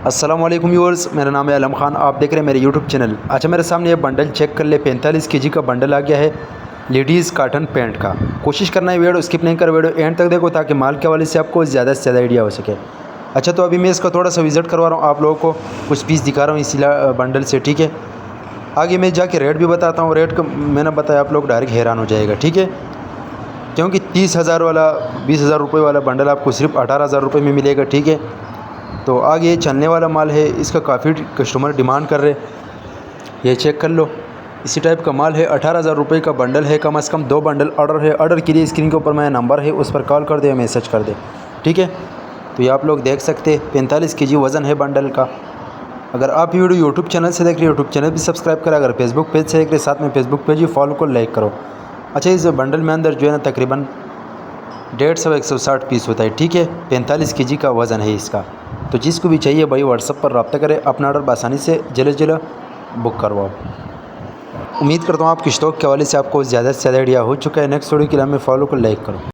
अस्सलाम वालेकुम व्यूअर्स, मेरा नाम है आलम खान। आप देख रहे हैं मेरे यूट्यूब चैनल। अच्छा, मेरे सामने ये बंडल चेक कर ले। 45 केजी का बंडल आ गया है लेडीज़ काटन पैंट का। कोशिश करना है वीडियो स्किप नहीं कर, वीडियो एंड तक देखो ताकि माल के हवाले से आपको ज़्यादा से ज़्यादा आइडिया हो सके। अच्छा, तो अभी मैं इसका थोड़ा सा विज़िट करवा रहा हूँ, आप लोगों को कुछ पीस दिखा रहा हूँ इसी बंडल से, ठीक है। आगे मैं जाके रेट भी बताता हूँ। रेट का मैंने बताया, आप लोग डायरेक्ट हैरान हो जाएगा, ठीक है। क्योंकि 30,000 वाला 20,000 रुपये वाला बंडल आपको सिर्फ 18,000 रुपये में मिलेगा, ठीक है। तो आगे ये चलने वाला माल है, इसका काफ़ी कस्टमर डिमांड कर रहे। ये चेक कर लो, इसी टाइप का माल है। 18,000 रुपये का बंडल है। कम से कम 2 बंडल ऑर्डर है। ऑर्डर के लिए स्क्रीन के ऊपर मेरा नंबर है, उस पर कॉल कर दे, मैसेज कर दे, ठीक है। तो ये आप लोग देख सकते हैं 45 केजी वज़न है बंडल का। अगर आप वीडियो यूट्यूब चैनल से देख रहे हो, यूट्यूब चैनल भी सब्सक्राइब करें। अगर फेसबुक पेज से देख रहे, साथ में फेसबुक पेज भी फॉलो को लाइक करो। अच्छा, इस बंडल में अंदर जो है ना तकरीबन 150-160 पीस होता है, ठीक है। 45 केजी का वज़न है इसका। तो जिसको भी चाहिए भाई व्हाट्सएप पर रब्ता करें, अपना ऑर्डर आसानी से जल्द बुक करवाओ। उम्मीद करता हूँ आपकी स्टॉक के हवाले से आपको ज़्यादा से ज़्यादा आइडिया हो चुका है। नेक्स्ट वीडियो के लिए हमें फॉलो को लाइक करो।